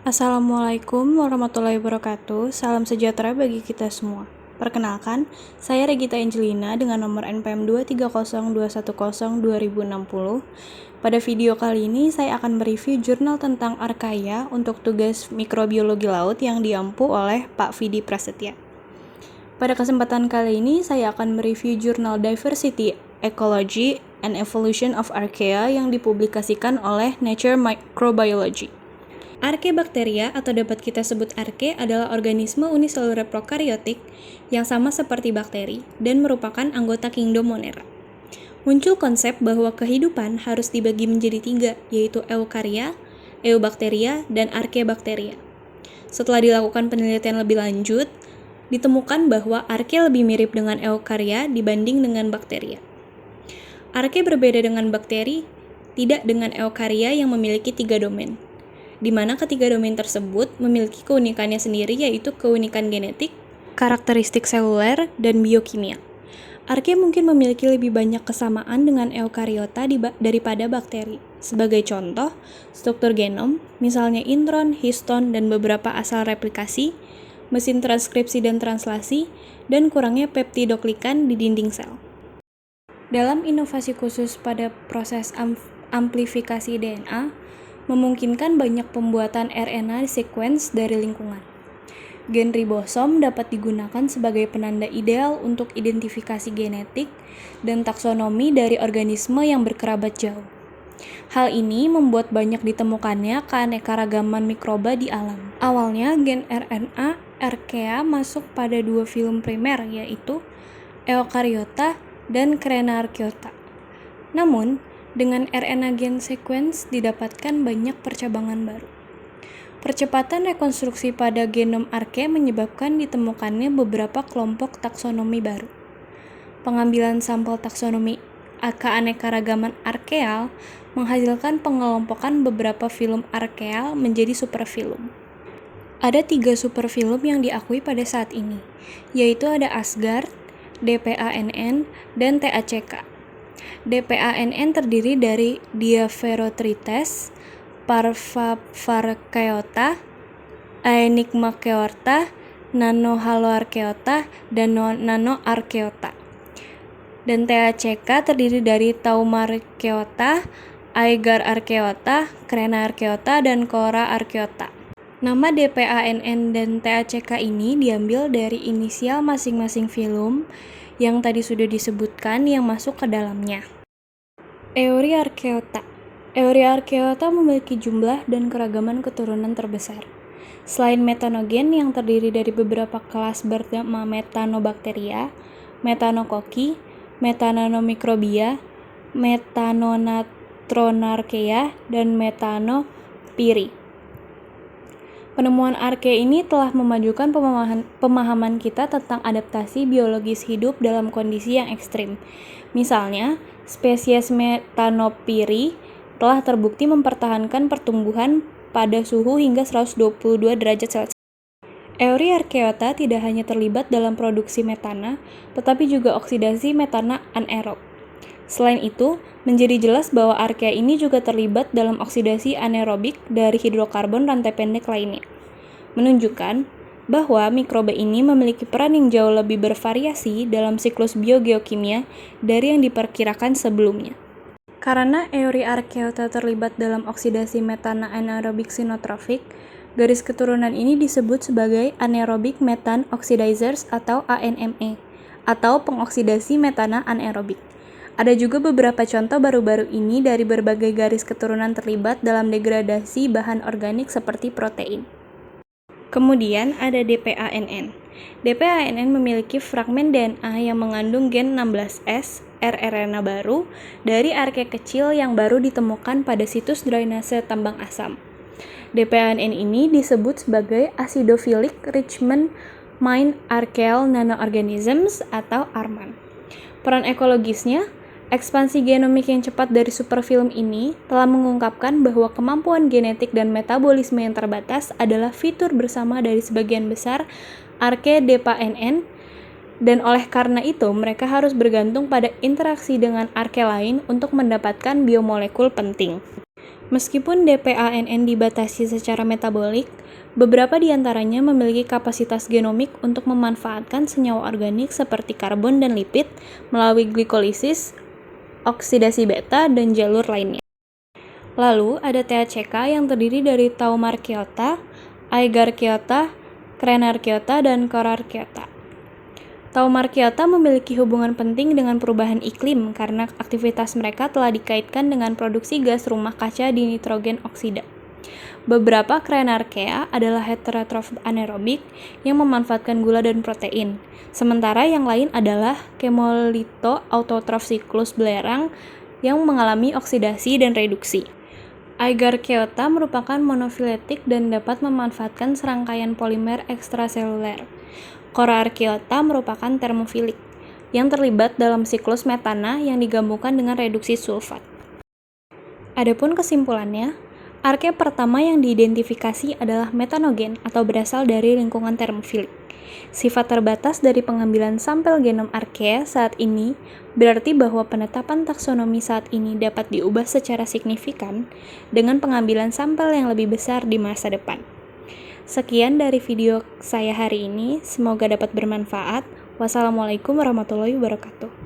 Assalamualaikum warahmatullahi wabarakatuh. Salam sejahtera bagi kita semua. Perkenalkan, saya Regita Angelina dengan nomor NPM 230210260. Pada video kali ini saya akan mereview jurnal tentang Archaea untuk tugas mikrobiologi laut yang diampu oleh Pak Vidi Prasetya. Pada kesempatan kali ini saya akan mereview jurnal Diversity, Ecology, and Evolution of Archaea yang dipublikasikan oleh Nature Microbiology. Archaebacteria atau dapat kita sebut arche adalah organisme uniseluler prokaryotik yang sama seperti bakteri dan merupakan anggota kingdom Monera. Muncul konsep bahwa kehidupan harus dibagi menjadi 3, yaitu eukarya, eubakteria, dan archaebacteria. Setelah dilakukan penelitian lebih lanjut, ditemukan bahwa arche lebih mirip dengan eukarya dibanding dengan bakteria. Arche berbeda dengan bakteri, tidak dengan eukarya yang memiliki 3 domain, di mana ketiga domain tersebut memiliki keunikannya sendiri, yaitu keunikan genetik, karakteristik seluler, dan biokimia. Archaea mungkin memiliki lebih banyak kesamaan dengan eukariota daripada bakteri. Sebagai contoh, struktur genom, misalnya intron, histon, dan beberapa asal replikasi, mesin transkripsi dan translasi, dan kurangnya peptidoglikan di dinding sel. Dalam inovasi khusus pada proses amplifikasi DNA, memungkinkan banyak pembuatan RNA sequence dari lingkungan. Gen ribosom dapat digunakan sebagai penanda ideal untuk identifikasi genetik dan taksonomi dari organisme yang berkerabat jauh. Hal ini membuat banyak ditemukannya keanekaragaman mikroba di alam. Awalnya, gen RNA Archaea masuk pada 2 filum primer, yaitu Eukaryota dan Crenarchaeota. Namun, dengan RNA gen sequence didapatkan banyak percabangan baru. Percepatan rekonstruksi pada genom Archaea menyebabkan ditemukannya beberapa kelompok taksonomi baru. Pengambilan sampel taksonomi keanekaragaman Archaea menghasilkan pengelompokan beberapa filum Archaea menjadi superfilum. Ada 3 superfilum yang diakui pada saat ini, yaitu ada Asgard, DPANN, dan TACK. DPANN terdiri dari Diapherotrites, Parvavarchaeota, Aenigmachaeota, Nanohaloarchaeota, dan Nanoarchaeota. Dan TACK terdiri dari Taumarchaeota, Aegararchaeota, Crenarchaeota, dan Coraarchaeota. Nama DPANN dan TACK ini diambil dari inisial masing-masing filum yang tadi sudah disebutkan yang masuk ke dalamnya. Euryarchaeota. Euryarchaeota memiliki jumlah dan keragaman keturunan terbesar. Selain metanogen yang terdiri dari beberapa kelas bernama Methanobacteria, Methanococi, Methanomikrobia, Methanonatronarchaea, dan Methanopyri. Penemuan Archaea ini telah memajukan pemahaman kita tentang adaptasi biologis hidup dalam kondisi yang ekstrim. Misalnya, spesies Methanopyri telah terbukti mempertahankan pertumbuhan pada suhu hingga 122 derajat Celcius. Euryarchaeota tidak hanya terlibat dalam produksi metana, tetapi juga oksidasi metana anaerob. Selain itu, menjadi jelas bahwa Archaea ini juga terlibat dalam oksidasi anaerobik dari hidrokarbon rantai pendek lainnya, menunjukkan bahwa mikroba ini memiliki peran yang jauh lebih bervariasi dalam siklus biogeokimia dari yang diperkirakan sebelumnya. Karena Euryarchaeota terlibat dalam oksidasi metana anaerobik sinotrofik, garis keturunan ini disebut sebagai anaerobic methane oxidizers atau ANME, atau pengoksidasi metana anaerobik. Ada juga beberapa contoh baru-baru ini dari berbagai garis keturunan terlibat dalam degradasi bahan organik seperti protein. Kemudian ada DPANN. DPANN memiliki fragmen DNA yang mengandung gen 16S, rRNA baru, dari archaea kecil yang baru ditemukan pada situs drainase tambang asam. DPANN ini disebut sebagai Acidophilic Richmond Mine Archaeal Nanoorganisms atau ARMAN. Peran ekologisnya, ekspansi genomik yang cepat dari superfilum ini telah mengungkapkan bahwa kemampuan genetik dan metabolisme yang terbatas adalah fitur bersama dari sebagian besar Archaea DPANN, dan oleh karena itu mereka harus bergantung pada interaksi dengan archaea lain untuk mendapatkan biomolekul penting. Meskipun DPANN dibatasi secara metabolik, beberapa di antaranya memiliki kapasitas genomik untuk memanfaatkan senyawa organik seperti karbon dan lipid melalui glikolisis, oksidasi beta, dan jalur lainnya. Lalu ada THCK yang terdiri dari taumarkeota, aigarkeota, krenarkeota, dan korarkeota. Taumarkeota memiliki hubungan penting dengan perubahan iklim karena aktivitas mereka telah dikaitkan dengan produksi gas rumah kaca di nitrogen oksida. Beberapa krenarkea adalah heterotrof anaerobik yang memanfaatkan gula dan protein, sementara yang lain adalah kemolito autotrof siklus belerang yang mengalami oksidasi dan reduksi. Aigarkeota merupakan monofiletik dan dapat memanfaatkan serangkaian polimer ekstraseluler. Korarkeota merupakan termofilik yang terlibat dalam siklus metana yang digabungkan dengan reduksi sulfat. Adapun kesimpulannya, arke pertama yang diidentifikasi adalah metanogen atau berasal dari lingkungan termofilik. Sifat terbatas dari pengambilan sampel genom arkea saat ini berarti bahwa penetapan taksonomi saat ini dapat diubah secara signifikan dengan pengambilan sampel yang lebih besar di masa depan. Sekian dari video saya hari ini, semoga dapat bermanfaat. Wassalamualaikum warahmatullahi wabarakatuh.